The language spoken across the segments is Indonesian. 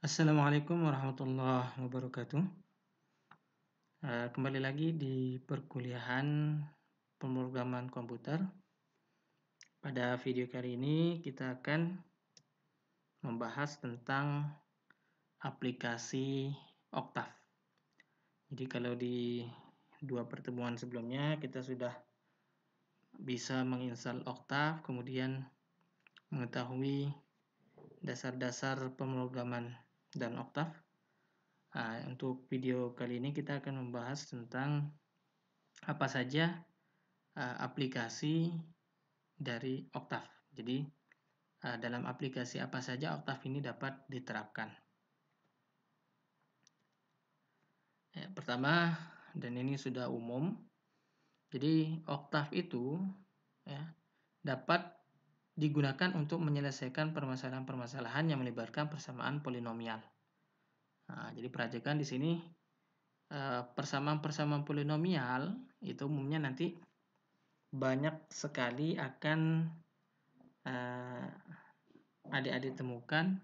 Assalamualaikum warahmatullahi wabarakatuh. Kembali lagi di perkuliahan pemrograman komputer. Pada video kali ini kita akan membahas tentang aplikasi Octave. Jadi kalau di dua pertemuan sebelumnya kita sudah bisa menginstal Octave, kemudian mengetahui dasar-dasar pemrograman dan Octave. Untuk video kali ini kita akan membahas tentang apa saja aplikasi dari Octave. Jadi dalam aplikasi apa saja Octave ini dapat diterapkan. Pertama, dan ini sudah umum, jadi Octave itu dapat digunakan untuk menyelesaikan permasalahan-permasalahan yang melibatkan persamaan polinomial. Jadi perhatikan di sini persamaan-persamaan polinomial itu umumnya nanti banyak sekali akan adik-adik temukan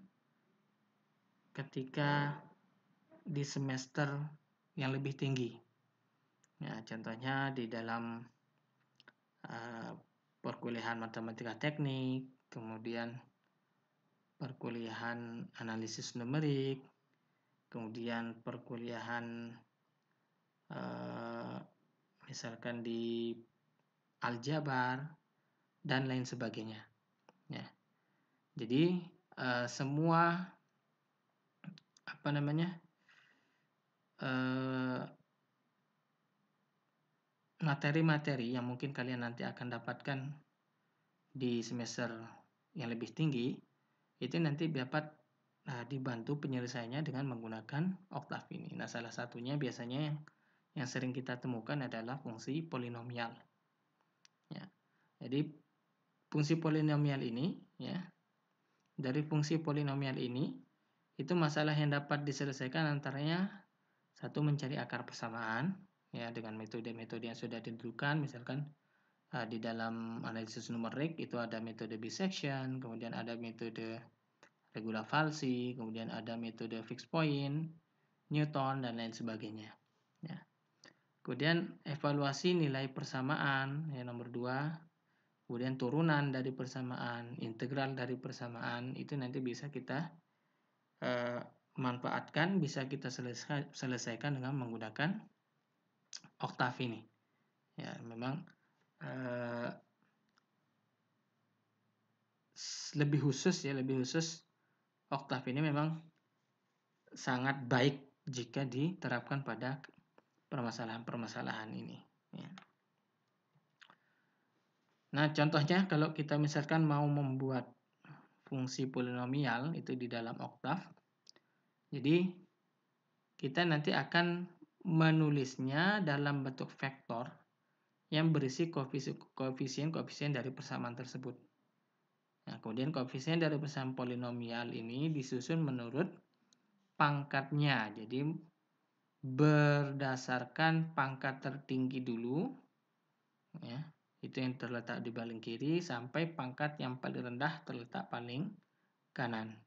ketika di semester yang lebih tinggi. Contohnya di dalam perkuliahan matematika teknik, kemudian perkuliahan analisis numerik, kemudian perkuliahan misalkan di aljabar dan lain sebagainya. Jadi semua materi-materi yang mungkin kalian nanti akan dapatkan di semester yang lebih tinggi itu nanti dapat dibantu penyelesaiannya dengan menggunakan Octave ini. Nah, salah satunya biasanya yang sering kita temukan adalah fungsi polinomial. Jadi fungsi polinomial ini dari fungsi polinomial ini itu masalah yang dapat diselesaikan antaranya satu, mencari akar persamaan dengan metode-metode yang sudah ditentukan, misalkan di dalam analisis numerik itu ada metode bisection, kemudian ada metode regula falsi, kemudian ada metode fixed point, Newton, dan lain sebagainya. Kemudian evaluasi nilai persamaan nomor 2, kemudian turunan dari persamaan, integral dari persamaan, itu nanti bisa kita manfaatkan, bisa kita selesaikan dengan menggunakan Octave ini. Memang lebih khusus Octave ini memang sangat baik jika diterapkan pada permasalahan-permasalahan ini. Nah, contohnya kalau kita misalkan mau membuat fungsi polinomial itu di dalam Octave, jadi kita nanti akan menulisnya dalam bentuk vektor yang berisi koefisien dari persamaan tersebut. Kemudian koefisien dari persamaan polinomial ini disusun menurut pangkatnya. Jadi berdasarkan pangkat tertinggi dulu, itu yang terletak di paling kiri, sampai pangkat yang paling rendah terletak paling kanan.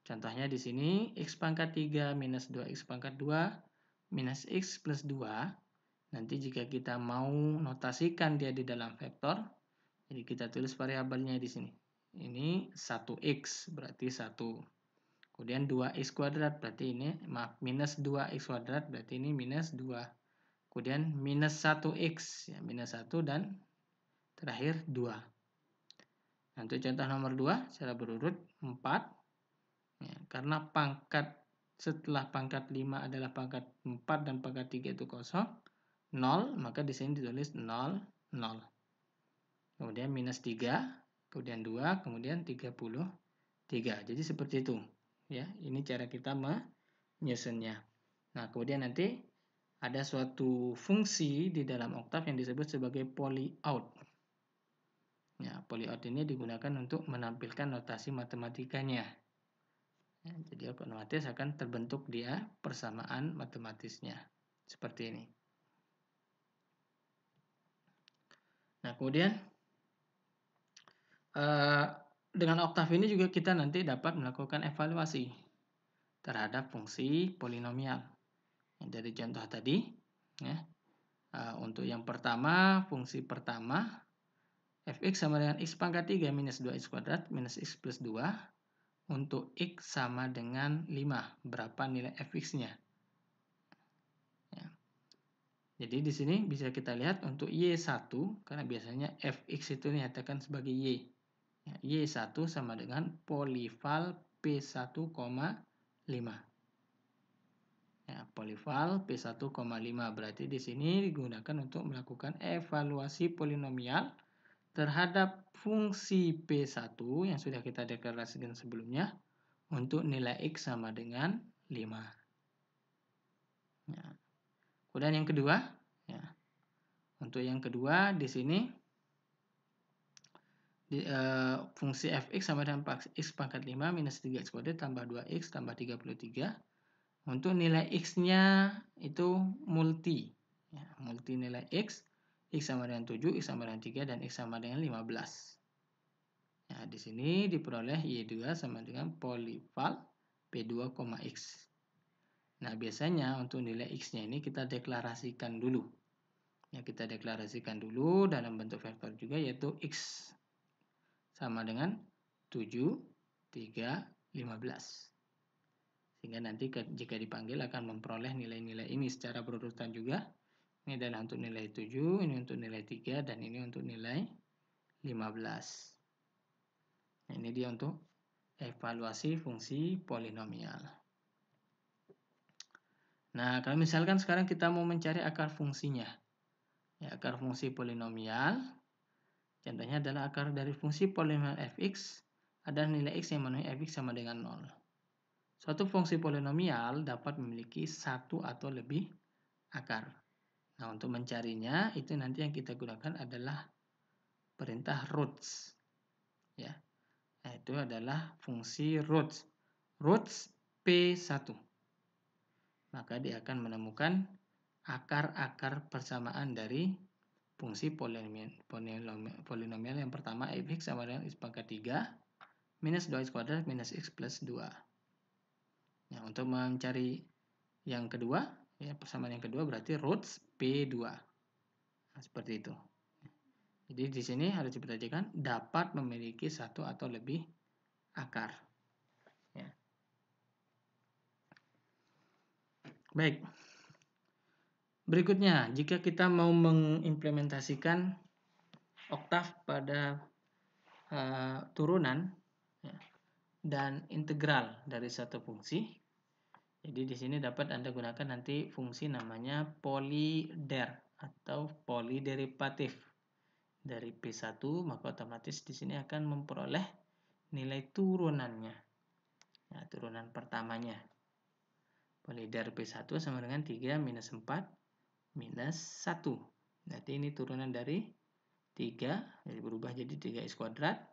Contohnya di sini x pangkat 3 minus 2x pangkat 2 minus x plus 2. Nanti jika kita mau notasikan dia di dalam vektor, jadi kita tulis variabelnya di sini. Ini 1x berarti 1. Kemudian 2x kuadrat berarti ini, minus 2x kuadrat berarti ini minus 2. Kemudian minus 1x, minus 1, dan terakhir 2. Untuk contoh nomor 2 secara berurut 4. Karena pangkat setelah pangkat 5 adalah pangkat 4 dan pangkat 3 itu kosong, 0, maka di sini ditulis 0, 0. Kemudian minus 3, kemudian 2, kemudian 33. Jadi seperti itu. Ini cara kita menyusunnya. Nah, kemudian nanti ada suatu fungsi di dalam Octave yang disebut sebagai polyout. Polyout ini digunakan untuk menampilkan notasi matematikanya. Jadi otomatis akan terbentuk dia persamaan matematisnya seperti ini. Nah, kemudian dengan Octave ini juga kita nanti dapat melakukan evaluasi terhadap fungsi polinomial. Dari contoh tadi, ya. Untuk yang pertama, fungsi pertama, fx sama dengan x pangkat 3 minus 2x kuadrat minus x plus 2. Untuk x sama dengan 5, berapa nilai fx-nya? Ya. Jadi di sini bisa kita lihat untuk y1, karena biasanya fx itu dinyatakan sebagai y. Y1 sama dengan polival P1,5. Ya, polival P1,5 berarti di sini digunakan untuk melakukan evaluasi polinomial terhadap fungsi P1 yang sudah kita deklarasikan sebelumnya untuk nilai x sama dengan 5. Ya. Kemudian yang kedua, ya. Untuk yang kedua di sini fungsi fx sama dengan x pangkat 5 minus 3x kuadrat tambah 2x tambah 33. Untuk nilai x-nya itu multi. Ya, multi nilai x sama dengan 7, x sama dengan 3, dan x sama dengan 15. Nah, di sini diperoleh y2 sama dengan polival P2,x. Nah, biasanya untuk nilai x-nya ini kita deklarasikan dulu. Ya, kita deklarasikan dulu dalam bentuk vektor juga, yaitu x sama dengan 7, 3, 15. Sehingga nanti jika dipanggil akan memperoleh nilai-nilai ini secara berurutan juga. Ini adalah untuk nilai 7, ini untuk nilai 3, dan ini untuk nilai 15. Nah, ini dia untuk evaluasi fungsi polinomial. Nah, kalau misalkan sekarang kita mau mencari akar fungsinya. Ya, akar fungsi polinomial, contohnya adalah akar dari fungsi polinomial fx adalah nilai x yang memenuhi fx sama dengan 0. Suatu fungsi polinomial dapat memiliki satu atau lebih akar. Nah, untuk mencarinya, itu nanti yang kita gunakan adalah perintah roots. Ya. Nah, itu adalah fungsi roots. Roots P1. Maka dia akan menemukan akar-akar persamaan dari fungsi polinomial yang pertama, fx sama dengan x pangkat 3 minus 2x kuadrat minus x plus 2. Nah, untuk mencari yang kedua, ya, persamaan yang kedua berarti roots P2. Nah, seperti itu. Jadi di sini harus diperhatikan dapat memiliki satu atau lebih akar. Ya. Baik. Berikutnya, jika kita mau mengimplementasikan oktav pada turunan, ya, dan integral dari satu fungsi. Jadi di sini dapat Anda gunakan nanti fungsi namanya polider atau poliderivatif dari P1, maka otomatis di sini akan memperoleh nilai turunannya. Ya, turunan pertamanya. Polider P1 sama dengan 3 minus 4 minus 1. Berarti ini turunan dari 3, jadi berubah jadi 3x kuadrat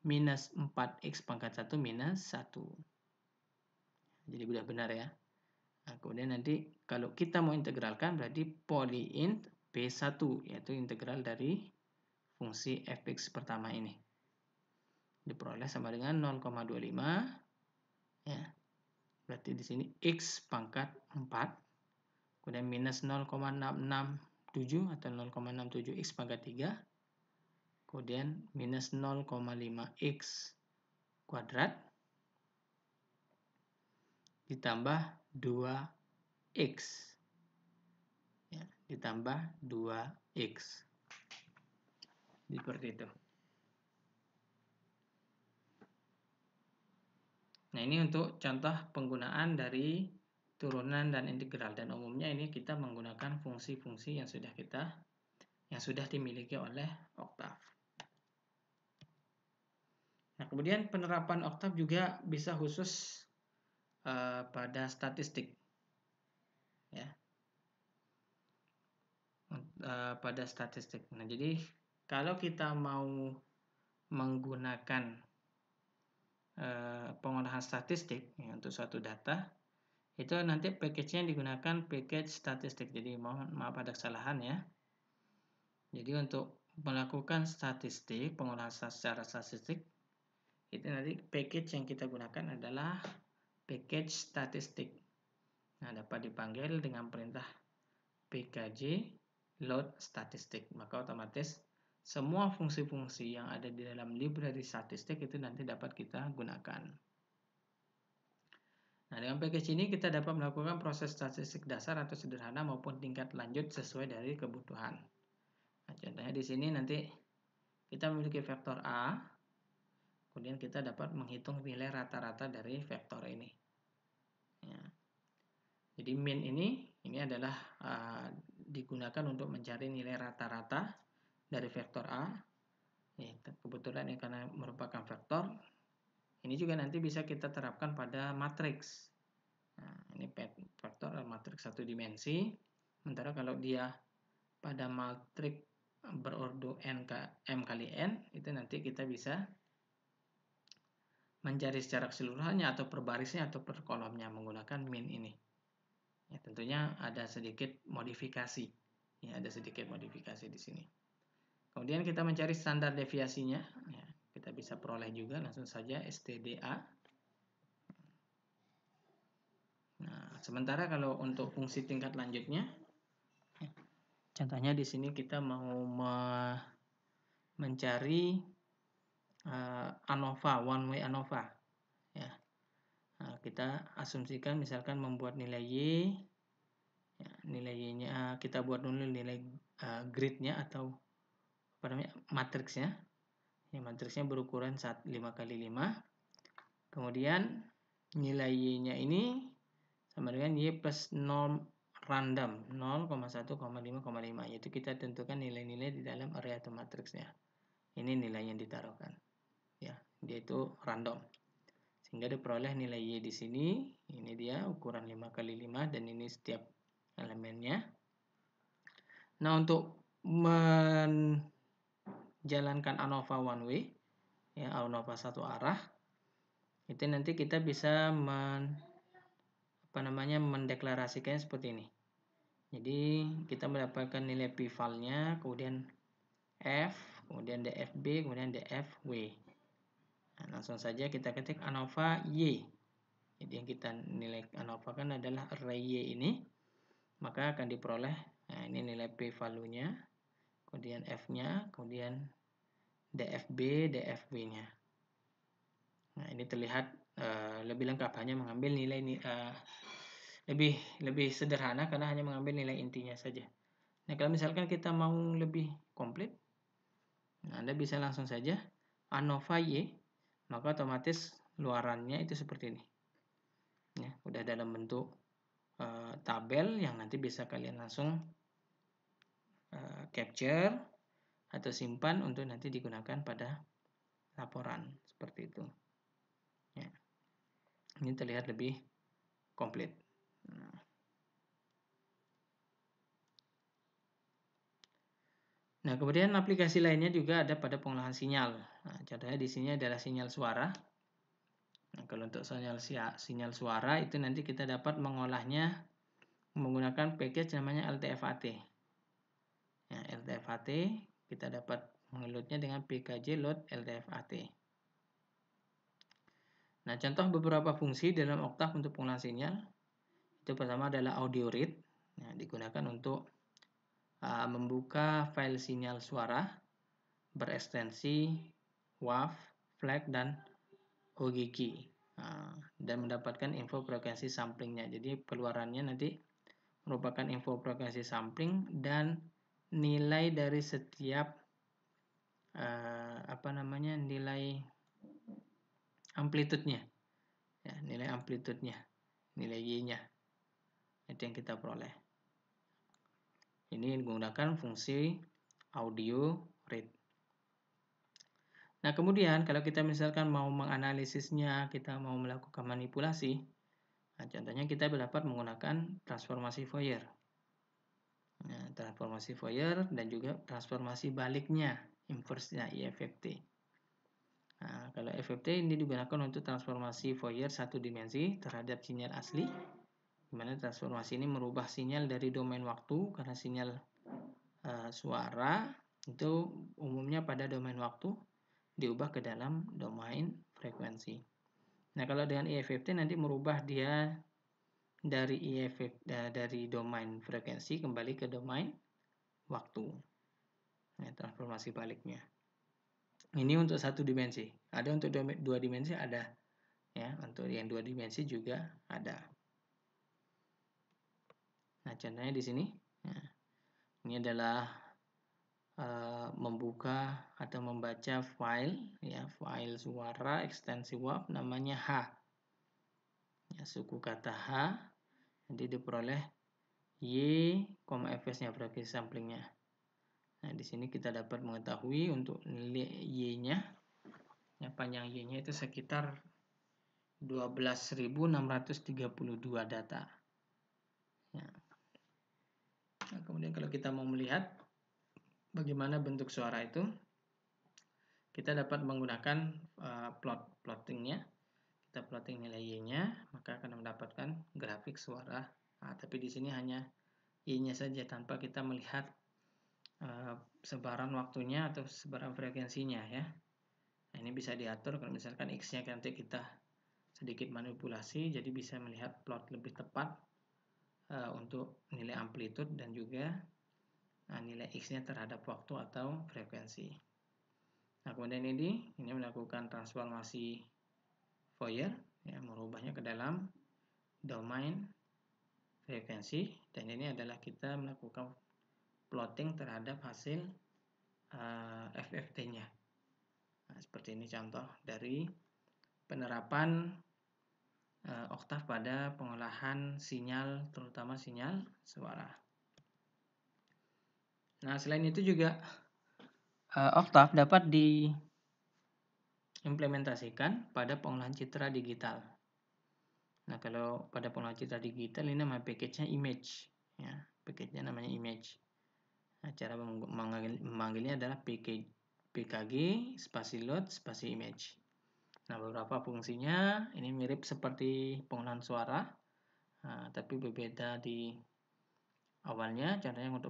minus 4x pangkat 1 minus 1. Jadi sudah benar ya. Nah, kemudian nanti kalau kita mau integralkan berarti poliint P1, yaitu integral dari fungsi fx pertama ini. Diperoleh sama dengan 0,25. Ya. Berarti di sini x pangkat 4. Kemudian minus 0,667 atau 0,67x pangkat 3. Kemudian minus 0,5x kuadrat ditambah 2x. Ya, ditambah 2x. Seperti itu. Nah, ini untuk contoh penggunaan dari turunan dan integral, dan umumnya ini kita menggunakan fungsi-fungsi yang sudah dimiliki oleh oktav. Nah, kemudian penerapan oktav juga bisa khusus pada statistik. Ya. Pada statistik. Nah, jadi kalau kita mau menggunakan pengolahan statistik ya, untuk suatu data, itu nanti package-nya digunakan package statistik. Jadi mohon maaf ada kesalahan ya. Jadi untuk melakukan statistik, pengolahan secara statistik, itu nanti package yang kita gunakan adalah package statistik. Nah, dapat dipanggil dengan perintah pkg load statistik. Maka otomatis semua fungsi-fungsi yang ada di dalam library statistik itu nanti dapat kita gunakan. Nah, dengan package ini kita dapat melakukan proses statistik dasar atau sederhana maupun tingkat lanjut sesuai dari kebutuhan. Nah, contohnya di sini nanti kita memiliki vektor A, kemudian kita dapat menghitung nilai rata-rata dari vektor ini. Ya. Jadi min ini adalah digunakan untuk mencari nilai rata-rata dari vektor A. Ya, kebetulan ini karena merupakan vektor, ini juga nanti bisa kita terapkan pada matriks. Nah, ini vektor matriks satu dimensi. Sementara kalau dia pada matriks berordo m kali n, itu nanti kita bisa mencari secara keseluruhannya atau per barisnya atau per kolomnya menggunakan min ini. Ya, tentunya ada sedikit modifikasi. Ya, ada sedikit modifikasi di sini. Kemudian kita mencari standar deviasinya. Ya, kita bisa peroleh juga langsung saja STDA. Nah, sementara kalau untuk fungsi tingkat lanjutnya, contohnya di sini kita mau mencari ANOVA, one way ANOVA. Ya. Nah, kita asumsikan misalkan membuat nilai Y, ya, nilai Y-nya kita buat dulu nilai grid-nya atau apa namanya matriksnya. Ya, matriksnya berukuran 5 kali 5. Kemudian nilai Y-nya ini sama dengan Y plus norm random 0,1,5,5, yaitu kita tentukan nilai-nilai di dalam array atau matriksnya. Ini nilai yang ditaruhkan. Ya, dia itu random. Sehingga diperoleh nilai Y di sini. Ini dia ukuran 5 kali 5 dan ini setiap elemennya. Nah, untuk menjalankan ANOVA one way, ya, ANOVA satu arah, itu nanti kita bisa mendeklarasikannya seperti ini. Jadi kita mendapatkan nilai p-valnya, kemudian f, kemudian dfb, kemudian dfw. Nah, langsung saja kita ketik ANOVA y. Jadi yang kita nilai ANOVA kan adalah array y ini, maka akan diperoleh. Nah, ini nilai p-value-nya, kemudian f-nya, kemudian dfb, dfw-nya. Nah, ini terlihat lebih lengkap, hanya mengambil nilai lebih sederhana karena hanya mengambil nilai intinya saja. Nah, kalau misalkan kita mau lebih komplit, nah, Anda bisa langsung saja ANOVA Y, maka otomatis luarannya itu seperti ini. Ya, udah dalam bentuk tabel yang nanti bisa kalian langsung capture atau simpan untuk nanti digunakan pada laporan seperti itu. Ya. Ini terlihat lebih komplit. Nah, kemudian aplikasi lainnya juga ada pada pengolahan sinyal. Nah, contohnya di sini adalah sinyal suara. Nah, kalau untuk sinyal suara itu nanti kita dapat mengolahnya menggunakan package namanya LTFAT. Ya, LTFAT kita dapat mengelutnya dengan pkg load LTFAT. Nah, contoh beberapa fungsi dalam Octave untuk pengolahan sinyal. Itu pertama adalah audio read. Nah, digunakan untuk membuka file sinyal suara berekstensi WAV, FLAC, dan OGG. Dan mendapatkan info frekuensi samplingnya. Jadi keluarannya nanti merupakan info frekuensi sampling dan nilai dari setiap nilai amplitude-nya. Ya, nilai amplitude-nya, nilai Y-nya. Itu yang kita peroleh. Ini menggunakan fungsi audio read. Nah, kemudian kalau kita misalkan mau menganalisisnya, kita mau melakukan manipulasi, nah, contohnya kita dapat menggunakan transformasi Fourier. Nah, transformasi Fourier dan juga transformasi baliknya, inverse-nya IFFT. Nah, kalau FFT ini digunakan untuk transformasi Fourier satu dimensi terhadap sinyal asli, di mana transformasi ini merubah sinyal dari domain waktu, karena sinyal suara itu umumnya pada domain waktu diubah ke dalam domain frekuensi. Nah, kalau dengan EFFT nanti merubah dia dari domain frekuensi kembali ke domain waktu. Nah, transformasi baliknya. Ini untuk satu dimensi. Ada untuk dua dimensi, ada. Ya, untuk yang 2 dimensi juga ada. Nah, contohnya di sini. Nah, ini adalah membuka atau membaca file, ya, file suara ekstensi WAV namanya H. Ya, suku kata H. Nanti diperoleh Y, fs-nya, frekuensi samplingnya. Nah, di sini kita dapat mengetahui untuk nilai Y-nya, ya, panjang Y-nya itu sekitar 12.632 data. Ya. Nah, kemudian kalau kita mau melihat bagaimana bentuk suara itu, kita dapat menggunakan plottingnya. Kita plotting nilai Y-nya, maka akan mendapatkan grafik suara. Nah, tapi di sini hanya Y-nya saja tanpa kita melihat sebaran waktunya atau sebaran frekuensinya, ya. Nah, ini bisa diatur kalau misalkan X-nya nanti kita sedikit manipulasi, jadi bisa melihat plot lebih tepat untuk nilai amplitude dan juga nilai X-nya terhadap waktu atau frekuensi. Nah, kemudian ini melakukan transformasi Fourier, ya, merubahnya ke dalam domain frekuensi, dan ini adalah kita melakukan plotting terhadap hasil FFT-nya. Nah, seperti ini contoh dari penerapan oktav pada pengolahan sinyal, terutama sinyal suara. Nah, selain itu juga oktav dapat diimplementasikan pada pengolahan citra digital. Nah, kalau pada pengolahan citra digital ini nama package-nya image, ya, package-nya namanya image. Nah, cara memanggilnya adalah PKG spasi load spasi image. Nah, beberapa fungsinya ini mirip seperti pengolahan suara, tapi berbeda di awalnya. Contohnya untuk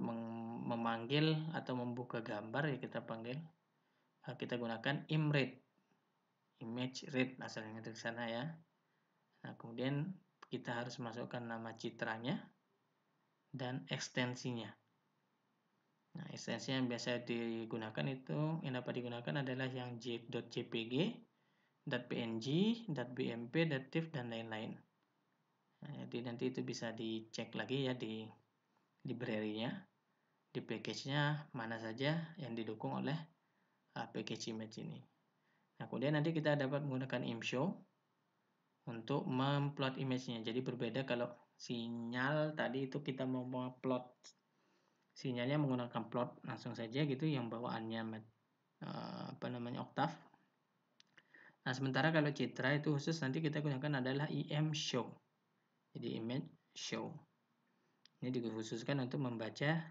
memanggil atau membuka gambar, ya, kita gunakan imread, image read asalnya dari sana, ya. Nah, kemudian kita harus masukkan nama citranya dan ekstensinya. Nah, ekstensi yang biasa digunakan itu, yang dapat digunakan adalah yang .jpg, .png, .bmp, .tif, dan lain-lain. Nah, jadi nanti itu bisa dicek lagi, ya, di library-nya, di package-nya mana saja yang didukung oleh package image ini. Nah, kemudian nanti kita dapat menggunakan imshow untuk memplot image-nya. Jadi berbeda kalau sinyal tadi itu kita mau plot sinyalnya menggunakan plot langsung saja gitu, yang bawaannya oktav. Nah, sementara kalau citra itu khusus nanti kita gunakan adalah imshow. Jadi image show. Ini dikhususkan untuk membaca,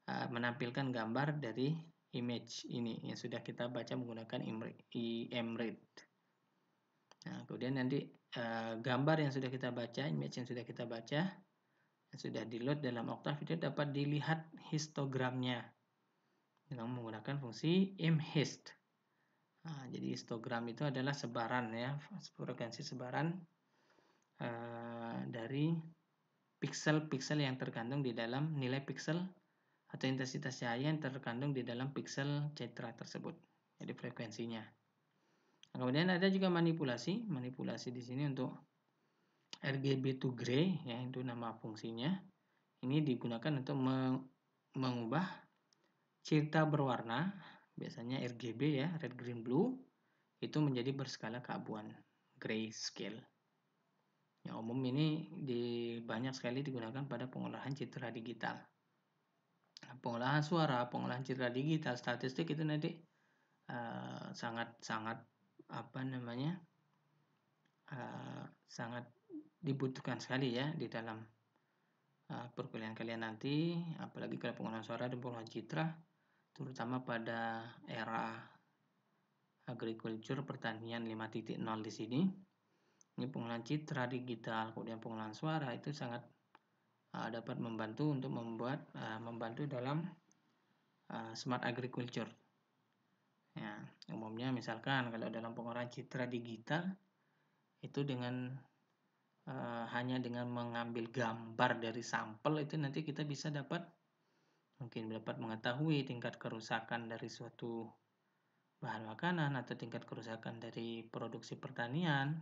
menampilkan gambar dari image ini yang sudah kita baca menggunakan imread. Nah, kemudian nanti gambar yang sudah kita baca, image yang sudah kita baca, yang sudah di-load dalam oktav itu dapat dilihat histogramnya dengan menggunakan fungsi imhist. Nah, jadi histogram itu adalah sebaran, ya, frekuensi sebaran dari piksel-piksel yang terkandung di dalam nilai piksel atau intensitas cahaya yang terkandung di dalam piksel citra tersebut. Jadi frekuensinya. Nah, kemudian ada juga manipulasi di sini untuk RGB to gray, ya, itu nama fungsinya. Ini digunakan untuk mengubah citra berwarna, biasanya RGB, ya, red, green, blue, itu menjadi berskala keabuan, grayscale. Yang umum ini banyak sekali digunakan pada pengolahan citra digital. Pengolahan suara, pengolahan citra digital, statistik itu nanti sangat sangat dibutuhkan sekali, ya, di dalam perkuliahan kalian nanti, apalagi kalau pengolahan suara dan pengolahan citra, terutama pada era agriculture, pertanian 5.0 di sini. Ini pengolahan citra digital, kemudian pengolahan suara itu sangat dapat membantu untuk membantu dalam smart agriculture. Ya, umumnya misalkan kalau dalam pengolahan citra digital Itu dengan hanya dengan mengambil gambar dari sampel itu nanti kita bisa mungkin dapat mengetahui tingkat kerusakan dari suatu bahan makanan atau tingkat kerusakan dari produksi pertanian,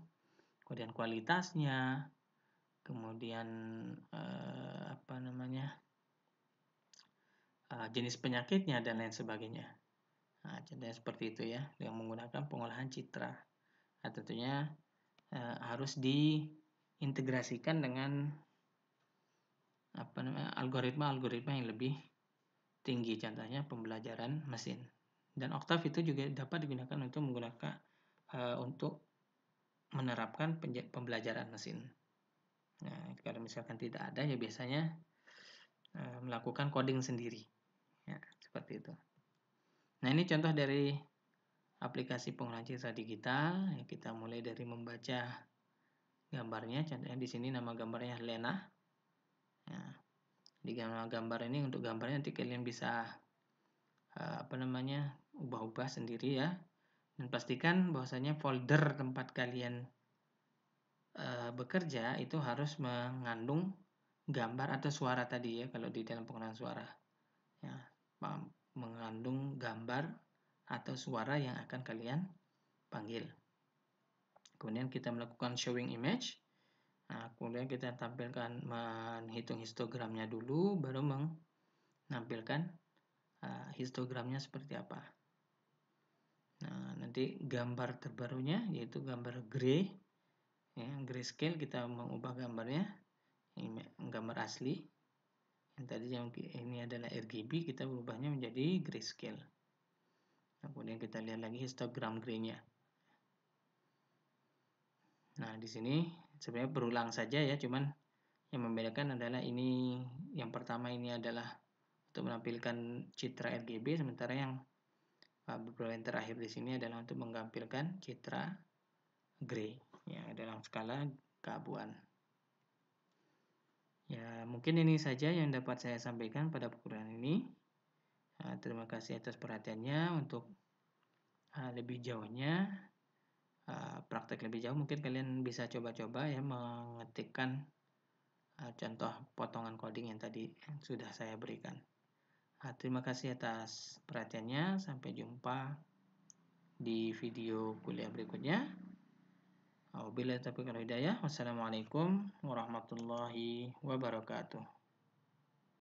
kemudian kualitasnya, kemudian jenis penyakitnya dan lain sebagainya. Nah, contohnya seperti itu ya, yang menggunakan pengolahan citra. Nah, tentunya harus diintegrasikan dengan algoritma-algoritma yang lebih tinggi, contohnya pembelajaran mesin. Dan Octave itu juga dapat digunakan untuk menerapkan pembelajaran mesin. Nah, kalau misalkan tidak ada ya biasanya melakukan coding sendiri. Ya, seperti itu. Nah, ini contoh dari aplikasi pengolahan citra digital. Kita mulai dari membaca gambarnya. Contohnya di sini nama gambarnya Lena. Ya, di gambar ini untuk gambarnya nanti kalian bisa ubah-ubah sendiri ya. Dan pastikan bahwasanya folder tempat kalian bekerja itu harus mengandung gambar atau suara tadi ya, kalau di dalam pengolahan suara ya, mengandung gambar atau suara yang akan kalian panggil. Kemudian kita melakukan showing image. Nah, kemudian kita tampilkan menghitung histogramnya dulu, baru menampilkan histogramnya seperti apa. Nah, nanti gambar terbarunya yaitu gambar gray, ya, grayscale, kita mengubah gambarnya, ini gambar asli. Yang tadi ini adalah RGB, kita berubahnya menjadi grayscale. Kemudian kita lihat lagi histogram gray-nya. Nah, di sini sebenarnya berulang saja ya, cuman yang membedakan adalah ini yang pertama ini adalah untuk menampilkan citra RGB, sementara yang beberapa yang terakhir di sini adalah untuk menampilkan citra gray ya, dalam skala keabuan. Ya, mungkin ini saja yang dapat saya sampaikan pada perkuliahan ini. Terima kasih atas perhatiannya. Untuk lebih jauhnya, praktek lebih jauh, mungkin kalian bisa coba-coba ya mengetikkan contoh potongan coding yang tadi sudah saya berikan. Terima kasih atas perhatiannya. Sampai jumpa di video kuliah berikutnya. Wabillahi taufiq wal hidayah. Wassalamualaikum warahmatullahi wabarakatuh.